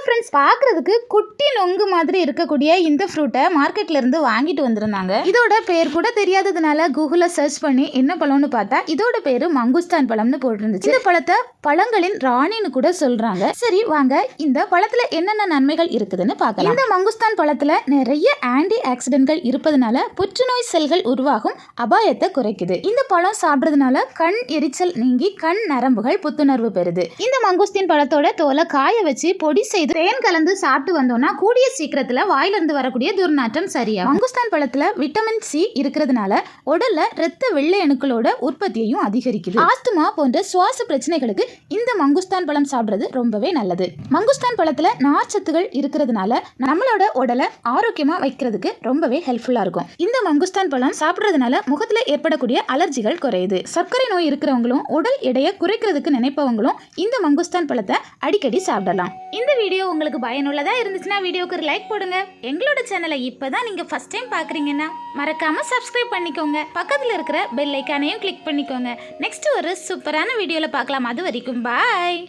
Friends, பார்க்கறதுக்கு குட்டி நொங்கு மாதிரி இருக்கக்கூடிய இந்த ஃப்ரூட்டை மார்க்கெட்ல இருந்து வாங்கிட்டு வந்திருந்தாங்க. இதோட பேர் கூட தெரியாததுனால கூகுள்ல சர்ச் பண்ணி என்ன பழம்னு பார்த்தா இதோட பேரு மங்குஸ்தான் பழம்னு போட்டிருந்துச்சு. இந்த பழத்தை பழங்களின் ராணின்னு கூட சொல்றாங்க. சரி வாங்க இந்த பழத்துல என்னென்ன நன்மைகள் இருக்குதுன்னு பார்க்கலாம். இந்த மங்குஸ்தான் பழத்துல நிறைய ஆன்டி ஆக்சிடென்ட்கள் இருப்பதனால புற்றுநோய் செல்கள் உருவாகும் அபாயத்தை குறைக்குது. இந்த பழம் சாப்பிடுறதுனால கண் எரிச்சல் நீங்கி கண் நரம்புகள் புத்துணர்வு பெறுது. இந்த மங்குஸ்தான் பழத்தோட தோலை காய வச்சு பொடி செய்து தேன் கலந்து சாப்பிட்டு வந்தோம்னா கூடிய சீக்கிரத்துல வாயிலிருந்து வரக்கூடிய துர்நாற்றம் சரியா. மங்குஸ்தான் பழத்துல விட்டமின் சி இருக்கிறதுனால உடல்ல இரத்த வெள்ளை அணுக்களோட உற்பத்தியையும் அதிகரிக்குது. ஆஸ்துமா போன்ற சுவாச பிரச்சனைகளுக்கு இந்த மங்குஸ்தான் பழம் சாப்பிடுறது ரொம்பவே நல்லது. மங்குஸ்தான் பழத்துல நார்ச்சத்துகள் இருக்கிறதுனால நம்மளோட உடலை ஆரோக்கியமா வைக்கிறதுக்கு ரொம்பவே ஹெல்ப்ஃபுல்லா இருக்கும். இந்த மங்குஸ்தான் பழம் சாப்பிடுறதுனால முகத்துல ஏற்படக்கூடிய அலர்ஜிகள் குறையுது. சர்க்கரை நோய் இருக்கிறவங்களும் உடல் எடையை குறைக்கிறதுக்கு நினைப்பவங்களும் இந்த மங்குஸ்தான் பழத்தை அடிக்கடி சாப்பிடலாம். இந்த வீடியோ உங்களுக்கு பயனுள்ளதா இருந்துச்சுன்னா வீடியோக்கு ஒரு லைக் போடுங்க. எங்களோட சேனலை இப்பதான் நீங்க ஃபர்ஸ்ட் டைம் பாக்குறீங்கன்னா மறக்காம சப்ஸ்கிரைப் பண்ணிக்கோங்க. பக்கத்துல இருக்கிற பெல் ஐகானையும் கிளிக் பண்ணிக்கோங்க. நெக்ஸ்ட் ஒரு சூப்பரான வீடியோல பார்க்கலாம். அது வரைக்கும் பாய்.